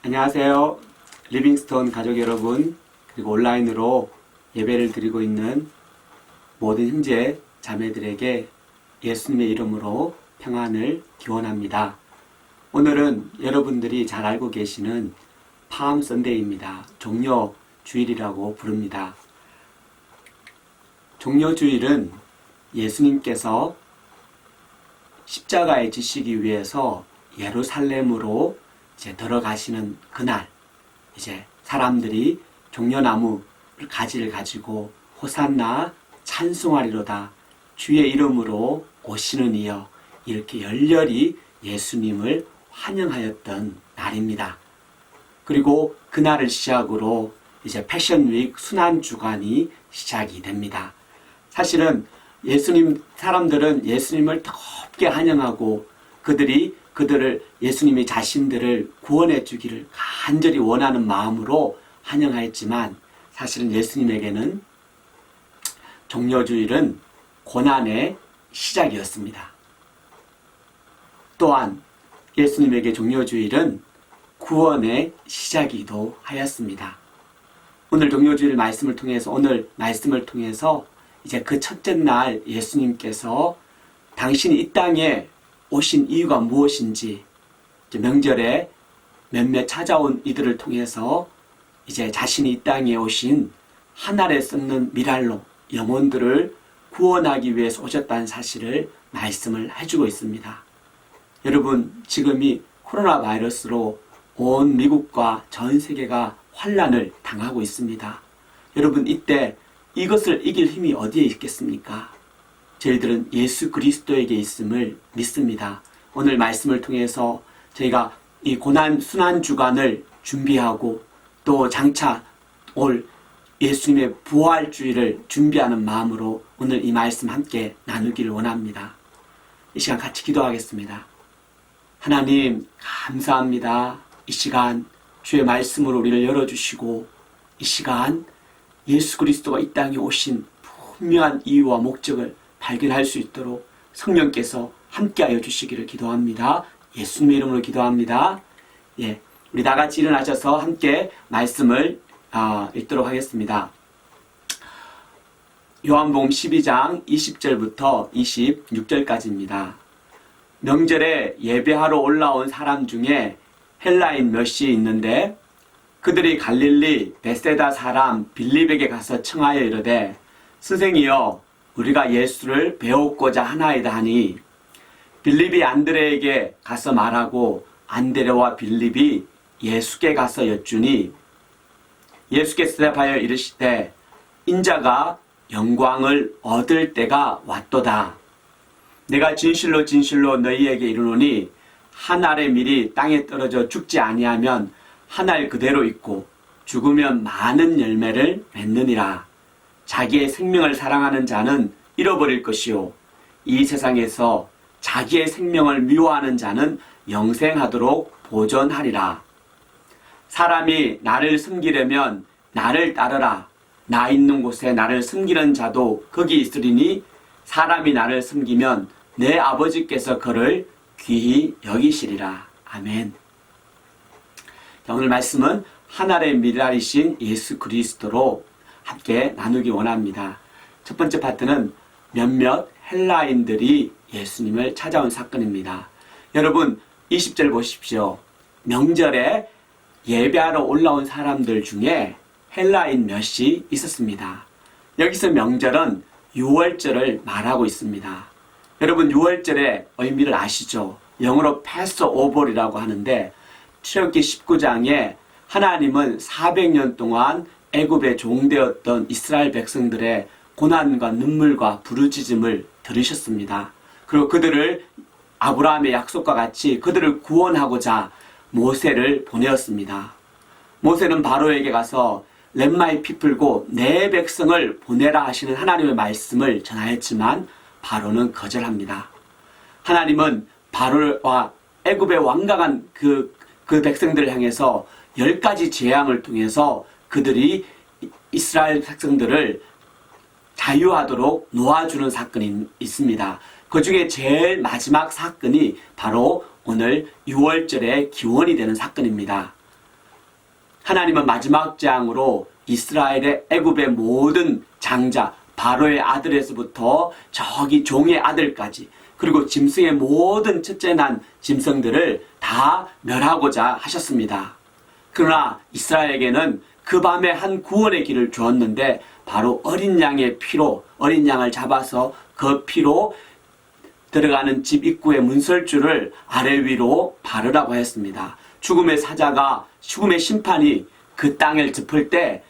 안녕하세요. 리빙스톤 가족 여러분, 그리고 온라인으로 예배를 드리고 있는 모든 형제 자매들에게 예수님의 이름으로 평안을 기원합니다. 오늘은 여러분들이 잘 알고 계시는 팜 선데이입니다. 종려 주일이라고 부릅니다. 종려 주일은 예수님께서 십자가에 지시기 위해서 예루살렘으로 이제 들어가시는 그날, 이제 사람들이 종려나무 가지를 가지고 호산나 찬송하리로다 주의 이름으로 오시는 이여, 이렇게 열렬히 예수님을 환영하였던 날입니다. 그리고 그날을 시작으로 이제 패션위크 순환주간이 시작이 됩니다. 사실은 사람들은 예수님을 뜨겁게 환영하고 그들을 예수님이 자신들을 구원해 주기를 간절히 원하는 마음으로 환영하였지만, 사실은 예수님에게는 종려주일은 고난의 시작이었습니다. 또한 예수님에게 종려주일은 구원의 시작이기도 하였습니다. 오늘 말씀을 통해서 이제 그 첫째 날 예수님께서 당신이 이 땅에 오신 이유가 무엇인지, 명절에 몇몇 찾아온 이들을 통해서 이제 자신이 이 땅에 오신 하늘에 썩는 미랄로 영혼들을 구원하기 위해서 오셨다는 사실을 말씀을 해주고 있습니다. 여러분, 지금 이 코로나 바이러스로 온 미국과 전 세계가 환난을 당하고 있습니다. 여러분, 이때 이것을 이길 힘이 어디에 있겠습니까? 저희들은 예수 그리스도에게 있음을 믿습니다. 오늘 말씀을 통해서 저희가 이 고난 순환 주간을 준비하고 또 장차 올 예수님의 부활주의를 준비하는 마음으로 오늘 이 말씀 함께 나누기를 원합니다. 이 시간 같이 기도하겠습니다. 하나님, 감사합니다. 이 시간 주의 말씀으로 우리를 열어주시고, 이 시간 예수 그리스도가 이 땅에 오신 분명한 이유와 목적을 발견할 수 있도록 성령께서 함께하여 주시기를 기도합니다. 예수님의 이름으로 기도합니다. 우리 다같이 일어나셔서 함께 말씀을 읽도록 하겠습니다. 요한복음 12장 20절부터 26절까지입니다. 명절에 예배하러 올라온 사람 중에 헬라인 몇이 있는데, 그들이 갈릴리 베세다 사람 빌립에게 가서 청하여 이르되, 스승이여, 우리가 예수를 배우고자 하나이다 하니, 빌립이 안드레에게 가서 말하고 안드레와 빌립이 예수께 가서 여쭈니, 예수께서 대답하여 이르시되, 인자가 영광을 얻을 때가 왔도다. 내가 진실로 진실로 너희에게 이르노니, 한 알의 밀이 땅에 떨어져 죽지 아니하면 한 알 그대로 있고 죽으면 많은 열매를 맺느니라. 자기의 생명을 사랑하는 자는 잃어버릴 것이요, 이 세상에서 자기의 생명을 미워하는 자는 영생하도록 보존하리라. 사람이 나를 섬기려면 나를 따르라. 나 있는 곳에 나를 섬기는 자도 거기 있으리니, 사람이 나를 섬기면 내 아버지께서 그를 귀히 여기시리라. 아멘. 오늘 말씀은 하늘의 미랄이신 예수 그리스도로 함께 나누기 원합니다. 첫 번째 파트는 몇몇 헬라인들이 예수님을 찾아온 사건입니다. 여러분, 20절 보십시오. 명절에 예배하러 올라온 사람들 중에 헬라인 몇이 있었습니다. 여기서 명절은 유월절을 말하고 있습니다. 여러분, 유월절의 의미를 아시죠? 영어로 패스오버이라고 하는데, 출애굽기 19장에 하나님은 400년 동안 애굽에 종되었던 이스라엘 백성들의 고난과 눈물과 부르짖음을 들으셨습니다. 그리고 그들을 아브라함의 약속과 같이 그들을 구원하고자 모세를 보내었습니다. 모세는 바로에게 가서 Let my people go, 내 백성을 보내라 하시는 하나님의 말씀을 전하였지만 바로는 거절합니다. 하나님은 바로와 애굽의 완강한 그 백성들을 향해서 10가지 재앙을 통해서 그들이 이스라엘 백성들을 자유하도록 놓아주는 사건이 있습니다. 그 중에 제일 마지막 사건이 바로 오늘 6월절의 기원이 되는 사건입니다. 하나님은 마지막 재앙으로 이스라엘의 애굽의 모든 장자, 바로의 아들에서부터 저기 종의 아들까지, 그리고 짐승의 모든 첫째 난 짐승들을 다 멸하고자 하셨습니다. 그러나 이스라엘에게는 그 밤에 한 구원의 길을 주었는데, 바로 어린 양의 피로, 어린 양을 잡아서 그 피로 들어가는 집 입구의 문설주를 아래 위로 바르라고 했습니다. 죽음의 사자가, 죽음의 심판이 그 땅을 짚을 때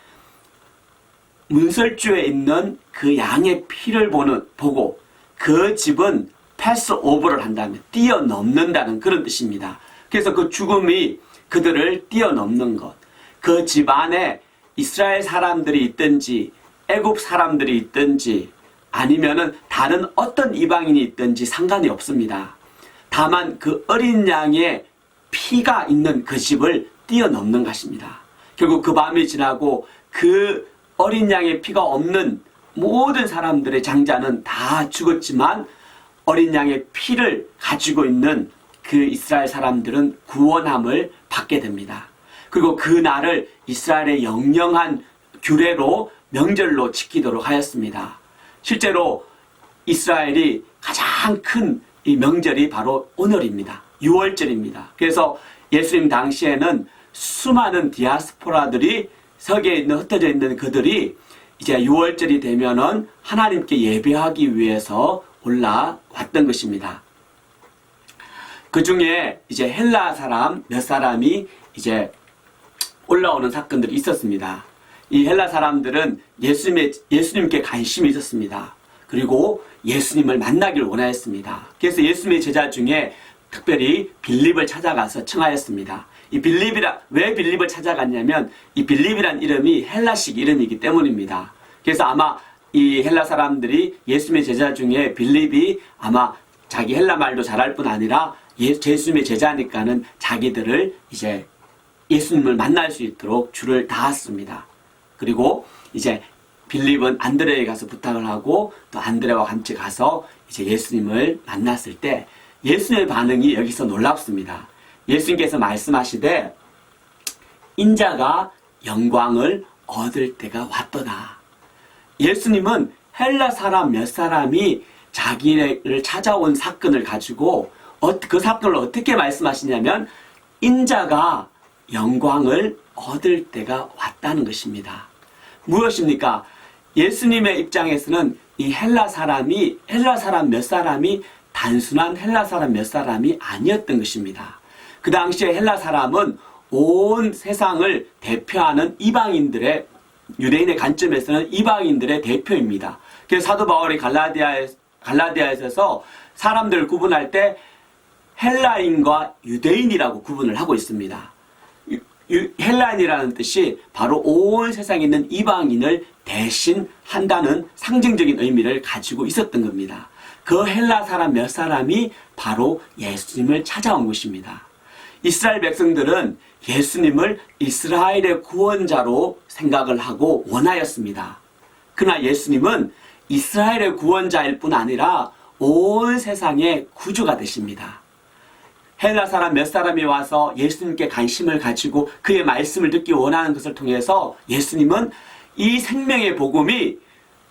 문설주에 있는 그 양의 피를 보고 그 집은 패스 오버를 한다면 뛰어넘는다는 그런 뜻입니다. 그래서 그 죽음이 그들을 뛰어넘는 것, 그 집안에 이스라엘 사람들이 있든지 애굽 사람들이 있든지 아니면은 다른 어떤 이방인이 있든지 상관이 없습니다. 다만 그 어린 양의 피가 있는 그 집을 뛰어넘는 것입니다. 결국 그 밤이 지나고 그 어린 양의 피가 없는 모든 사람들의 장자는 다 죽었지만, 어린 양의 피를 가지고 있는 그 이스라엘 사람들은 구원함을 받게 됩니다. 그리고 그 날을 이스라엘의 영영한 규례로, 명절로 지키도록 하였습니다. 실제로 이스라엘이 가장 큰 이 명절이 바로 오늘입니다. 6월절입니다. 그래서 예수님 당시에는 수많은 디아스포라들이 세계에 있는, 흩어져 있는 그들이 이제 6월절이 되면은 하나님께 예배하기 위해서 올라왔던 것입니다. 그 중에 이제 헬라 사람 몇 사람이 이제 올라오는 사건들이 있었습니다. 이 헬라 사람들은 예수님께 관심이 있었습니다. 그리고 예수님을 만나기를 원하였습니다. 그래서 예수님의 제자 중에 특별히 빌립을 찾아가서 청하였습니다. 왜 빌립을 찾아갔냐면, 이 빌립이란 이름이 헬라식 이름이기 때문입니다. 그래서 아마 이 헬라 사람들이 예수님의 제자 중에 빌립이 아마 자기 헬라 말도 잘할 뿐 아니라 예수님의 제자니까는 자기들을 이제 예수님을 만날 수 있도록 줄을 닿았습니다. 그리고 이제 빌립은 안드레에 가서 부탁을 하고, 또 안드레와 같이 가서 이제 예수님을 만났을 때 예수님의 반응이 여기서 놀랍습니다. 예수님께서 말씀하시되 인자가 영광을 얻을 때가 왔도다. 예수님은 헬라 사람 몇 사람이 자기를 찾아온 사건을 가지고 그 사건을 어떻게 말씀하시냐면, 인자가 영광을 얻을 때가 왔다는 것입니다. 무엇입니까? 예수님의 입장에서는 이 헬라 사람 몇 사람이 단순한 헬라 사람 몇 사람이 아니었던 것입니다. 그 당시에 헬라 사람은 온 세상을 대표하는 이방인들의, 유대인의 관점에서는 이방인들의 대표입니다. 그래서 사도 바울이 갈라디아에서 사람들을 구분할 때 헬라인과 유대인이라고 구분을 하고 있습니다. 헬라인이라는 뜻이 바로 온 세상에 있는 이방인을 대신한다는 상징적인 의미를 가지고 있었던 겁니다. 그 헬라 사람 몇 사람이 바로 예수님을 찾아온 것입니다. 이스라엘 백성들은 예수님을 이스라엘의 구원자로 생각을 하고 원하였습니다. 그러나 예수님은 이스라엘의 구원자일 뿐 아니라 온 세상의 구주가 되십니다. 헬라 사람 몇 사람이 와서 예수님께 관심을 가지고 그의 말씀을 듣기 원하는 것을 통해서 예수님은 이 생명의 복음이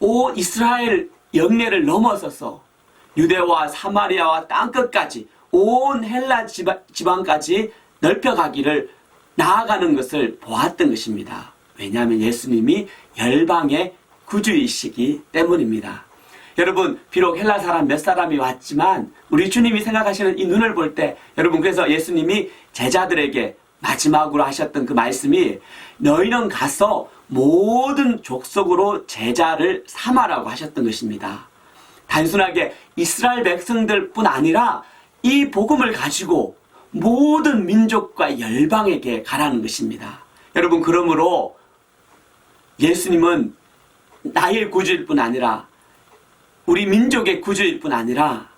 온 이스라엘 영내를 넘어서서 유대와 사마리아와 땅끝까지 온 헬라 지방까지 넓혀가기를 나아가는 것을 보았던 것입니다. 왜냐하면 예수님이 열방의 구주이시기 때문입니다. 여러분, 비록 헬라 사람 몇 사람이 왔지만 우리 주님이 생각하시는 이 눈을 볼 때, 여러분, 그래서 예수님이 제자들에게 마지막으로 하셨던 그 말씀이 너희는 가서 모든 족속으로 제자를 삼아라고 하셨던 것입니다. 단순하게 이스라엘 백성들뿐 아니라 이 복음을 가지고 모든 민족과 열방에게 가라는 것입니다. 여러분, 그러므로 예수님은 나의 구주일 뿐 아니라 우리 민족의 구주일 뿐 아니라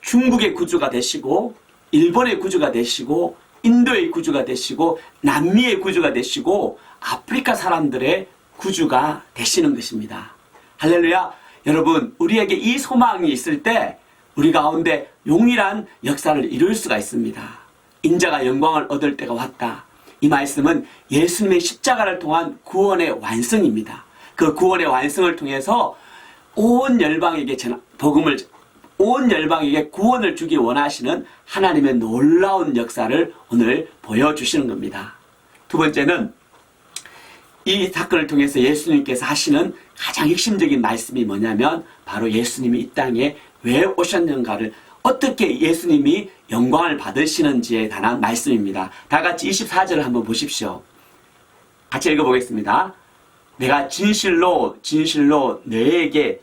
중국의 구주가 되시고, 일본의 구주가 되시고, 인도의 구주가 되시고, 남미의 구주가 되시고, 아프리카 사람들의 구주가 되시는 것입니다. 할렐루야. 여러분, 우리에게 이 소망이 있을 때 우리 가운데 용이란 역사를 이룰 수가 있습니다. 인자가 영광을 얻을 때가 왔다. 이 말씀은 예수님의 십자가를 통한 구원의 완성입니다. 그 구원의 완성을 통해서 온 열방에게 온 열방에게 구원을 주기 원하시는 하나님의 놀라운 역사를 오늘 보여주시는 겁니다. 두 번째는 이 사건을 통해서 예수님께서 하시는 가장 핵심적인 말씀이 뭐냐면 바로 예수님이 이 땅에 왜 오셨는가를, 어떻게 예수님이 영광을 받으시는지에 관한 말씀입니다. 다 같이 24절을 한번 보십시오. 같이 읽어보겠습니다. 내가 진실로 진실로 너에게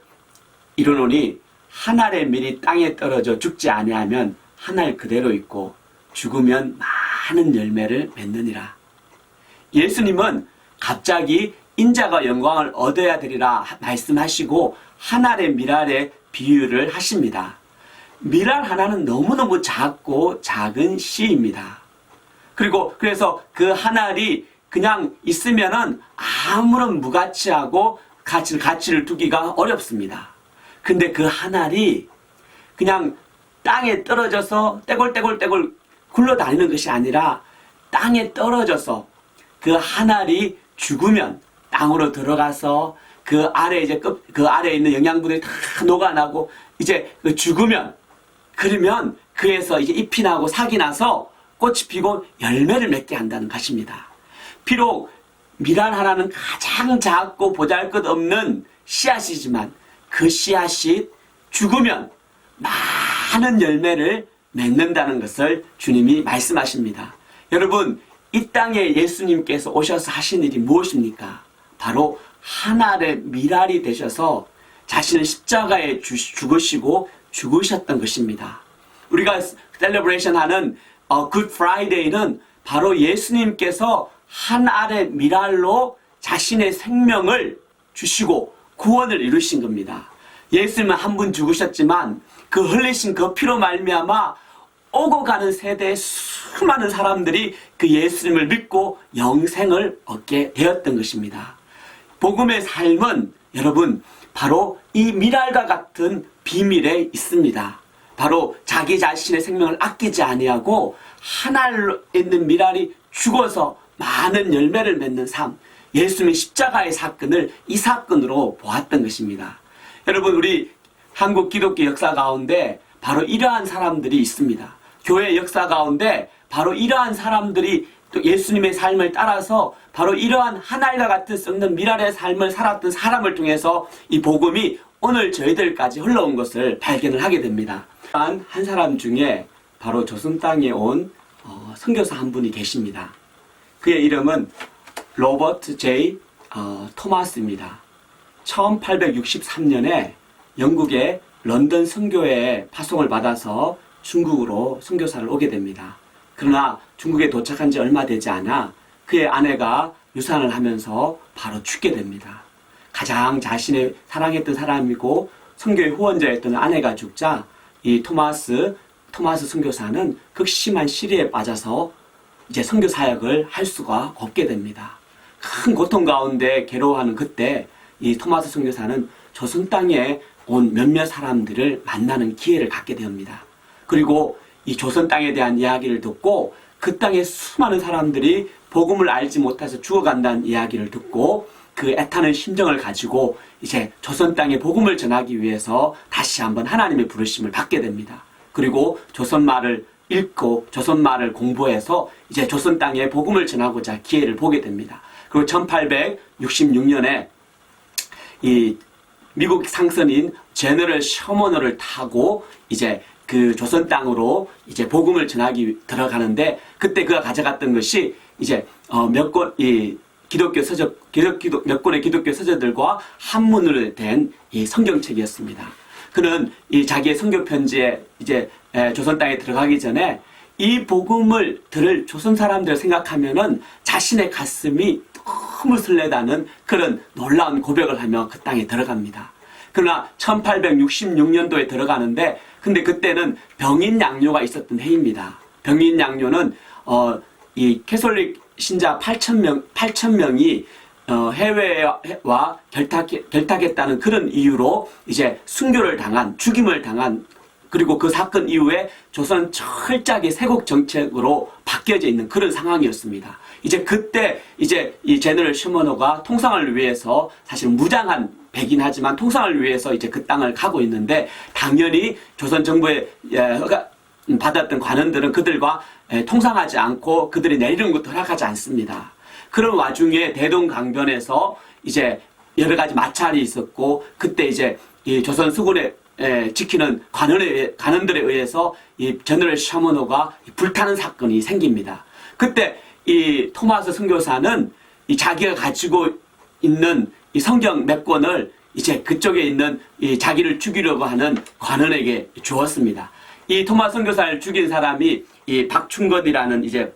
이르노니 한 알의 밀이 땅에 떨어져 죽지 아니하면 한 알 그대로 있고 죽으면 많은 열매를 맺느니라. 예수님은 갑자기 인자가 영광을 얻어야 되리라 말씀하시고 한 알의 밀알의 비유를 하십니다. 밀알 하나는 너무너무 작고 작은 씨입니다. 그래서 그 한 알이 그냥 있으면은 아무런 무가치하고 가치를 두기가 어렵습니다. 근데 그 한 알이 그냥 땅에 떨어져서 떼굴떼굴 굴러다니는 것이 아니라 땅에 떨어져서 그 한 알이 죽으면 땅으로 들어가서 그 아래에 있는 영양분이 다 녹아나고 이제 죽으면, 그러면 그에서 이제 잎이 나고 삭이 나서 꽃이 피고 열매를 맺게 한다는 것입니다. 비록 밀알 하나는 가장 작고 보잘것없는 씨앗이지만 그 씨앗이 죽으면 많은 열매를 맺는다는 것을 주님이 말씀하십니다. 여러분, 이 땅에 예수님께서 오셔서 하신 일이 무엇입니까? 바로 한 알의 밀알이 되셔서 자신을 십자가에 죽으시고 죽으셨던 것입니다. 우리가 셀러브레이션 하는 굿 프라이데이는 바로 예수님께서 한 알의 밀알로 자신의 생명을 주시고 구원을 이루신 겁니다. 예수님은 한 분 죽으셨지만 그 흘리신 그 피로 말미암아 오고 가는 세대의 수많은 사람들이 그 예수님을 믿고 영생을 얻게 되었던 것입니다. 복음의 삶은 여러분 바로 이 밀알과 같은 비밀에 있습니다. 바로 자기 자신의 생명을 아끼지 아니하고 한 알로 있는 밀알이 죽어서 많은 열매를 맺는 삶, 예수님의 십자가의 사건을 이 사건으로 보았던 것입니다. 여러분, 우리 한국 기독교 역사 가운데 바로 이러한 사람들이 있습니다. 교회 역사 가운데 바로 이러한 사람들이 또 예수님의 삶을 따라서 바로 이러한 한 알과 같은 썩는 밀알의 삶을 살았던 사람을 통해서 이 복음이 오늘 저희들까지 흘러온 것을 발견을 하게 됩니다. 한 사람 중에 바로 조선 땅에 온 선교사 한 분이 계십니다. 그의 이름은 로버트 제이 토마스입니다. 1863년에 영국의 런던 선교회에 파송을 받아서 중국으로 선교사를 오게 됩니다. 그러나 중국에 도착한 지 얼마 되지 않아 그의 아내가 유산을 하면서 바로 죽게 됩니다. 가장 자신의 사랑했던 사람이고 선교의 후원자였던 아내가 죽자 이 토마스 선교사는 극심한 시리에 빠져서 이제 선교 사역을 할 수가 없게 됩니다. 큰 고통 가운데 괴로워하는 그때 이 토마스 선교사는 조선 땅에 온 몇몇 사람들을 만나는 기회를 갖게 됩니다. 그리고 이 조선 땅에 대한 이야기를 듣고 그 땅에 수많은 사람들이 복음을 알지 못해서 죽어간다는 이야기를 듣고 그 애타는 심정을 가지고 이제 조선 땅에 복음을 전하기 위해서 다시 한번 하나님의 부르심을 받게 됩니다. 그리고 조선말을 읽고 조선말을 공부해서 이제 조선 땅에 복음을 전하고자 기회를 보게 됩니다. 그리고 1866년에 이 미국 상선인 제너럴 셔머너를 타고 이제 그 조선 땅으로 이제 복음을 전하기 들어가는데 그때 그가 가져갔던 것이 이제 몇 권의 기독교 서적들과 한문으로 된 이 성경책이었습니다. 그는 이 자기의 선교 편지에 이제 조선 땅에 들어가기 전에 이 복음을 들을 조선 사람들을 생각하면은 자신의 가슴이 너무 설레다는 그런 놀라운 고백을 하며 그 땅에 들어갑니다. 그러나 1866년도에 들어가는데 근데 그때는 병인 양료가 있었던 해입니다. 병인 양료는 이 캐톨릭 신자 8,000명이 해외와 결탁했다는 그런 이유로 이제 순교를 당한, 죽임을 당한 그리고 그 사건 이후에 조선은 철저하게 세국 정책으로 바뀌어져 있는 그런 상황이었습니다. 이제 그때 이제 이 제너럴 셔먼호가 통상을 위해서 사실 무장한 백인 하지만 통상을 위해서 이제 그 땅을 가고 있는데 당연히 조선 정부의 받았던 관원들은 그들과 통상하지 않고 그들이 내리는 것도 허락하지 않습니다. 그런 와중에 대동강변에서 이제 여러 가지 마찰이 있었고 그때 이제 이 조선 수군에 지키는 관원들에 의해서 이 제너럴 셔먼호가 불타는 사건이 생깁니다. 그때 이 토마스 선교사는 이 자기가 가지고 있는 이 성경 몇 권을 이제 그쪽에 있는 이 자기를 죽이려고 하는 관원에게 주었습니다. 이 토마스 선교사를 죽인 사람이 이 박충건이라는 이제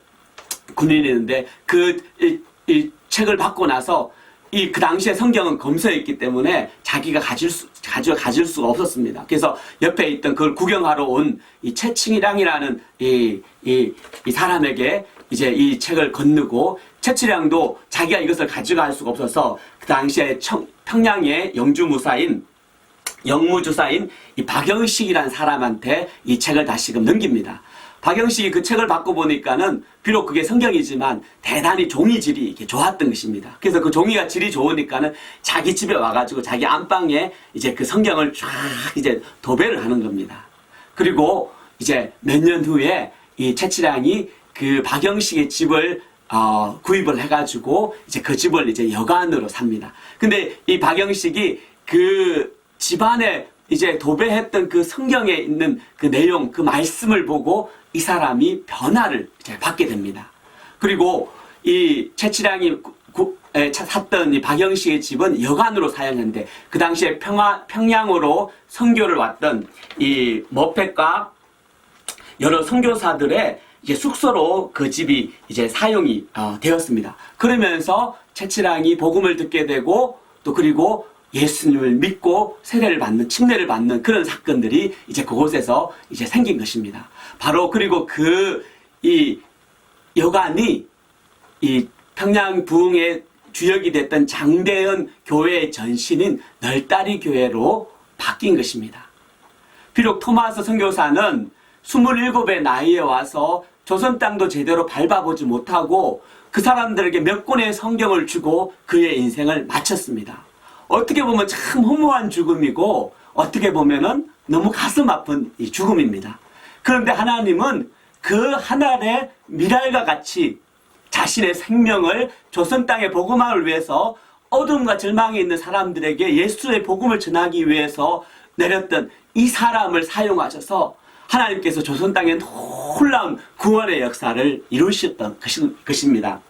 군인이 있는데 이 책을 받고 나서 그 당시에 성경은 검서였기 때문에 자기가 가질 수가 없었습니다. 그래서 옆에 있던 그걸 구경하러 온 이 채칭이랑이라는 이 사람에게 이제 이 책을 건네고 채치량도 자기가 이것을 가져갈 수가 없어서 그 당시에 평양의 영무주사인 이 박영식이라는 사람한테 이 책을 다시금 넘깁니다. 박영식이 그 책을 받고 보니까는 비록 그게 성경이지만 대단히 종이질이 이렇게 좋았던 것입니다. 그래서 그 종이가 질이 좋으니까는 자기 집에 와가지고 자기 안방에 이제 그 성경을 쫙 이제 도배를 하는 겁니다. 그리고 이제 몇 년 후에 이 채치량이 그 박영식의 집을 구입을 해가지고 이제 그 집을 이제 여관으로 삽니다. 근데 이 박영식이 그 집안에 이제 도배했던 그 성경에 있는 그 내용, 그 말씀을 보고 이 사람이 변화를 이제 받게 됩니다. 그리고 이 채치량이 샀던 이 박영식의 집은 여관으로 사용했는데 그 당시에 평양으로 선교를 왔던 이 머펫과 여러 선교사들의 이제 숙소로 그 집이 이제 사용이 되었습니다. 그러면서 채치량이 복음을 듣게 되고 또 그리고 예수님을 믿고 침례를 받는 그런 사건들이 이제 그곳에서 이제 생긴 것입니다. 바로 그리고 이 여관이 이 평양 부흥의 주역이 됐던 장대현 교회의 전신인 널다리 교회로 바뀐 것입니다. 비록 토마스 선교사는 27의 나이에 와서 조선 땅도 제대로 밟아보지 못하고 그 사람들에게 몇 권의 성경을 주고 그의 인생을 마쳤습니다. 어떻게 보면 참 허무한 죽음이고 어떻게 보면은 너무 가슴 아픈 이 죽음입니다. 그런데 하나님은 그 하늘의 미랄과 같이 자신의 생명을 조선 땅의 복음화를 위해서 어둠과 절망에 있는 사람들에게 예수의 복음을 전하기 위해서 내렸던 이 사람을 사용하셔서 하나님께서 조선 땅에 놀라운 구원의 역사를 이루셨던 것입니다.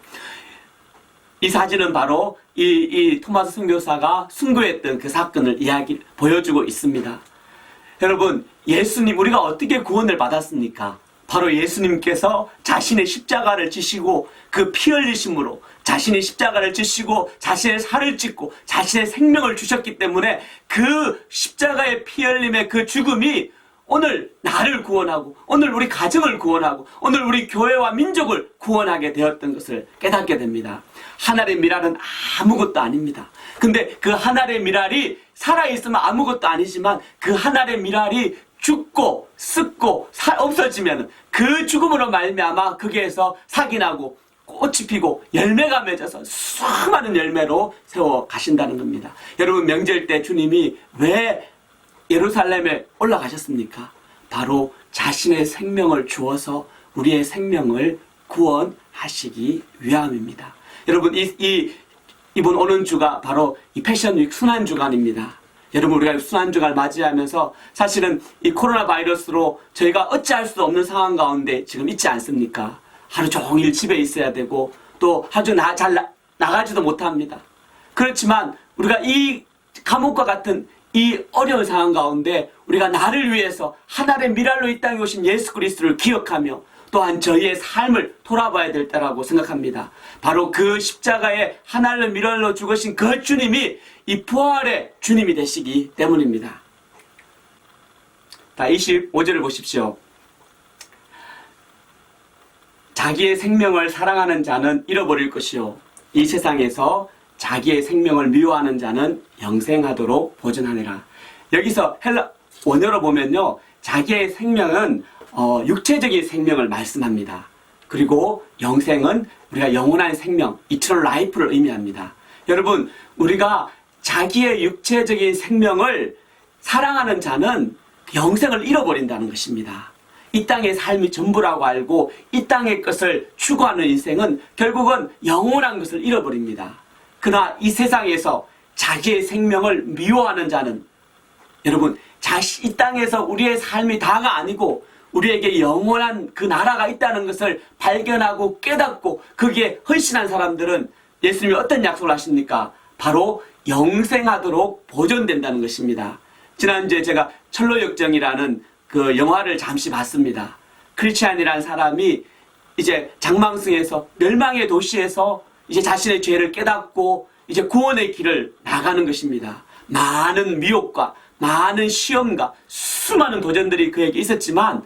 이 사진은 바로 이 토마스 선교사가 순교했던 그 사건을 보여주고 있습니다. 여러분, 예수님, 우리가 어떻게 구원을 받았습니까? 바로 예수님께서 자신의 십자가를 지시고 그 피 흘리심으로 자신의 십자가를 지시고 자신의 살을 찢고 자신의 생명을 주셨기 때문에 그 십자가의 피 흘림의 그 죽음이 오늘 나를 구원하고 오늘 우리 가정을 구원하고 오늘 우리 교회와 민족을 구원하게 되었던 것을 깨닫게 됩니다. 하늘의 미랄은 아무것도 아닙니다. 근데 그 하늘의 미랄이 살아있으면 아무것도 아니지만 그 하늘의 미랄이 죽고 썩고 없어지면 그 죽음으로 말미암아 거기에서 삭이 나고 꽃이 피고 열매가 맺어서 수많은 열매로 세워 가신다는 겁니다. 여러분, 명절 때 주님이 왜 예루살렘에 올라가셨습니까? 바로 자신의 생명을 주어서 우리의 생명을 구원하시기 위함입니다. 여러분, 이번 오는 주가 바로 이 패션위크 순환주간입니다. 여러분, 우리가 순환주간을 맞이하면서 사실은 이 코로나 바이러스로 저희가 어찌할 수 없는 상황 가운데 지금 있지 않습니까? 하루 종일 집에 있어야 되고 또 아주 잘 나가지도 못합니다. 그렇지만 우리가 이 감옥과 같은 이 어려운 상황 가운데 우리가 나를 위해서 하늘의 미랄로 이 땅에 오신 예수 그리스도를 기억하며 또한 저희의 삶을 돌아봐야 될 때라고 생각합니다. 바로 그 십자가에 하늘의 미랄로 죽으신 그 주님이 이 부활의 주님이 되시기 때문입니다. 25절을 보십시오. 자기의 생명을 사랑하는 자는 잃어버릴 것이요 이 세상에서 자기의 생명을 미워하는 자는 영생하도록 보존하느라. 여기서 헬라 원어로 보면요, 자기의 생명은 육체적인 생명을 말씀합니다. 그리고 영생은 우리가 영원한 생명, eternal life를 의미합니다. 여러분, 우리가 자기의 육체적인 생명을 사랑하는 자는 영생을 잃어버린다는 것입니다. 이 땅의 삶이 전부라고 알고 이 땅의 것을 추구하는 인생은 결국은 영원한 것을 잃어버립니다. 그러나 이 세상에서 자기의 생명을 미워하는 자는, 여러분, 이 땅에서 우리의 삶이 다가 아니고 우리에게 영원한 그 나라가 있다는 것을 발견하고 깨닫고 거기에 헌신한 사람들은 예수님이 어떤 약속을 하십니까? 바로 영생하도록 보존된다는 것입니다. 지난주에 제가 철로역정이라는 그 영화를 잠시 봤습니다. 크리스찬이라는 사람이 이제 장망성에서 멸망의 도시에서 이제 자신의 죄를 깨닫고 이제 구원의 길을 나가는 것입니다. 많은 미혹과 많은 시험과 수많은 도전들이 그에게 있었지만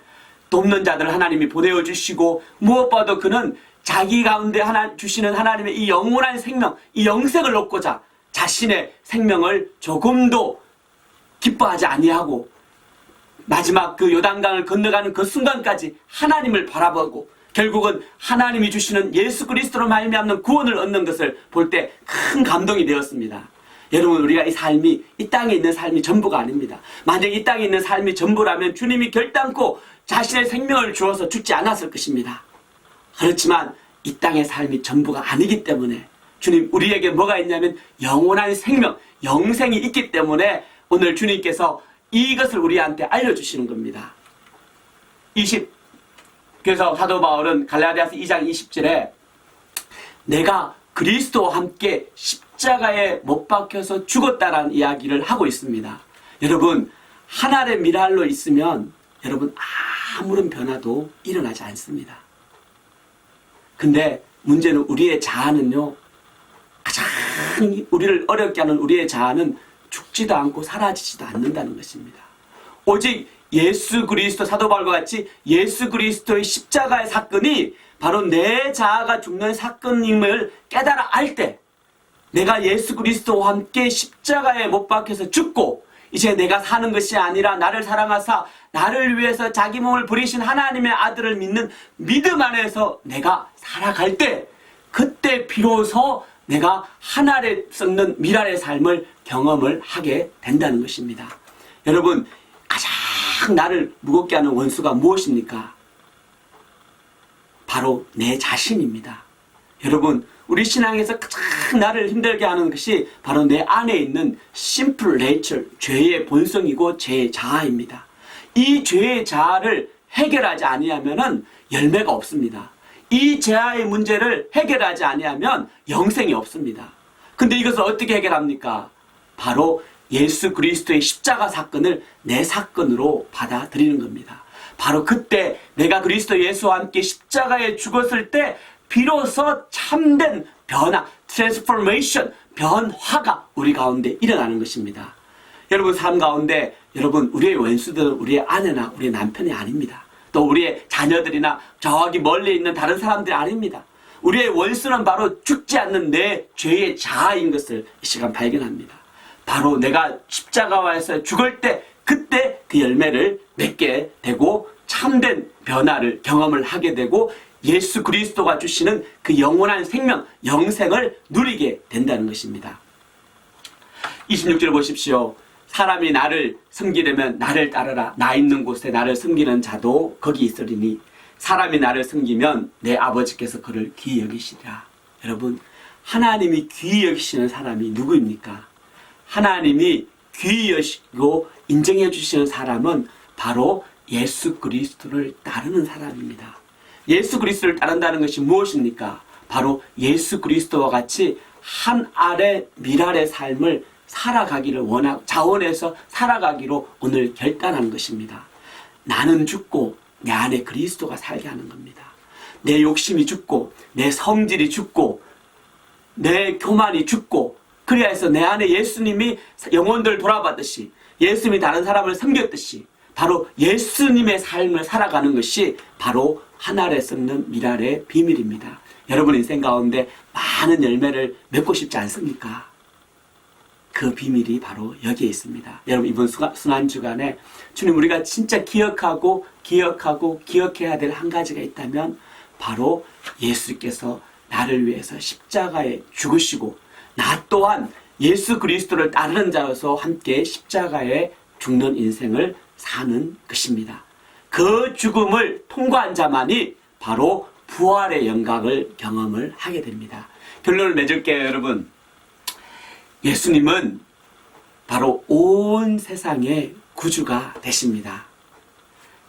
돕는 자들 하나님이 보내어 주시고 무엇보다도 그는 자기 가운데 주시는 하나님의 이 영원한 생명, 이 영생을 얻고자 자신의 생명을 조금도 기뻐하지 아니하고 마지막 그 요단강을 건너가는 그 순간까지 하나님을 바라보고 결국은 하나님이 주시는 예수 그리스도로 말미암는 구원을 얻는 것을 볼 때 큰 감동이 되었습니다. 여러분, 우리가 이 삶이 이 땅에 있는 삶이 전부가 아닙니다. 만약 이 땅에 있는 삶이 전부라면 주님이 결단코 자신의 생명을 주어서 죽지 않았을 것입니다. 그렇지만 이 땅의 삶이 전부가 아니기 때문에 주님, 우리에게 뭐가 있냐면 영원한 생명, 영생이 있기 때문에 오늘 주님께서 이것을 우리한테 알려주시는 겁니다. 그래서 사도 바울은 갈라디아서 2장 20절에 내가 그리스도와 함께 십자가에 못 박혀서 죽었다라는 이야기를 하고 있습니다. 여러분, 하늘의 미랄로 있으면 여러분 아무런 변화도 일어나지 않습니다. 근데 문제는 우리의 자아는요, 가장 우리를 어렵게 하는 우리의 자아는 죽지도 않고 사라지지도 않는다는 것입니다. 오직 예수 그리스도, 사도 바울과 같이 예수 그리스도의 십자가의 사건이 바로 내 자아가 죽는 사건임을 깨달아 알 때, 내가 예수 그리스도와 함께 십자가에 못 박혀서 죽고 이제 내가 사는 것이 아니라 나를 사랑하사 나를 위해서 자기 몸을 버리신 하나님의 아들을 믿는 믿음 안에서 내가 살아갈 때, 그때 비로소 내가 하늘에 썩는 미랄의 삶을 경험을 하게 된다는 것입니다. 여러분, 가장 나를 무겁게 하는 원수가 무엇입니까? 바로 내 자신입니다. 여러분, 우리 신앙에서 가장 나를 힘들게 하는 것이 바로 내 안에 있는 simple nature, 죄의 본성이고 죄의 자아입니다. 이 죄의 자아를 해결하지 아니하면 열매가 없습니다. 이 자아의 문제를 해결하지 아니하면 영생이 없습니다. 근데 이것을 어떻게 해결합니까? 바로 예수 그리스도의 십자가 사건을 내 사건으로 받아들이는 겁니다. 바로 그때 내가 그리스도 예수와 함께 십자가에 죽었을 때 비로소 참된 변화, 트랜스포메이션, 변화가 우리 가운데 일어나는 것입니다. 여러분, 삶 가운데 여러분, 우리의 원수들은 우리의 아내나 우리의 남편이 아닙니다. 또 우리의 자녀들이나 저기 멀리 있는 다른 사람들이 아닙니다. 우리의 원수는 바로 죽지 않는 내 죄의 자아인 것을 이 시간 발견합니다. 바로 내가 십자가에서 죽을 때 그때 그 열매를 맺게 되고 참된 변화를 경험을 하게 되고 예수 그리스도가 주시는 그 영원한 생명, 영생을 누리게 된다는 것입니다. 26절 보십시오. 사람이 나를 섬기려면 나를 따르라. 나 있는 곳에 나를 섬기는 자도 거기 있으리니 사람이 나를 섬기면 내 아버지께서 그를 귀히 여기시리라. 여러분, 하나님이 귀히 여기시는 사람이 누구입니까? 하나님이 귀히 여기시고 인정해 주시는 사람은 바로 예수 그리스도를 따르는 사람입니다. 예수 그리스도를 따른다는 것이 무엇입니까? 바로 예수 그리스도와 같이 한 알의 미랄의 삶을 살아가기를 원하고 자원해서 살아가기로 오늘 결단한 것입니다. 나는 죽고 내 안에 그리스도가 살게 하는 겁니다. 내 욕심이 죽고 내 성질이 죽고 내 교만이 죽고 그래야 해서 내 안에 예수님이 영혼들 돌아봤듯이 예수님이 다른 사람을 섬겼듯이 바로 예수님의 삶을 살아가는 것이 바로 하늘에 썩는 미랄의 비밀입니다. 여러분 인생 가운데 많은 열매를 맺고 싶지 않습니까? 그 비밀이 바로 여기에 있습니다. 여러분 이번 순환주간에 주님 우리가 진짜 기억해야 될 한 가지가 있다면 바로 예수께서 나를 위해서 십자가에 죽으시고 나 또한 예수 그리스도를 따르는 자로서 함께 십자가에 죽는 인생을 사는 것입니다. 그 죽음을 통과한 자만이 바로 부활의 영광을 경험을 하게 됩니다. 결론을 맺을게요, 여러분. 예수님은 바로 온 세상의 구주가 되십니다.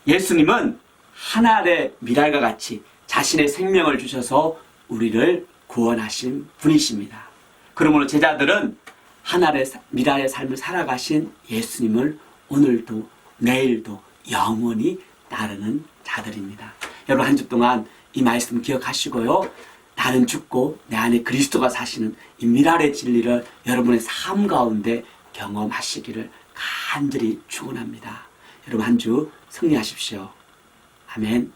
예수님은 하늘의 미랄과 같이 자신의 생명을 주셔서 우리를 구원하신 분이십니다. 그러므로 제자들은 하늘의 미랄의 삶을 살아가신 예수님을 오늘도 내일도 영원히 따르는 자들입니다. 여러분 한 주 동안 이 말씀 기억하시고요. 나는 죽고 내 안에 그리스도가 사시는 이 미랄의 진리를 여러분의 삶 가운데 경험하시기를 간절히 축원합니다. 여러분 한 주 승리하십시오. 아멘.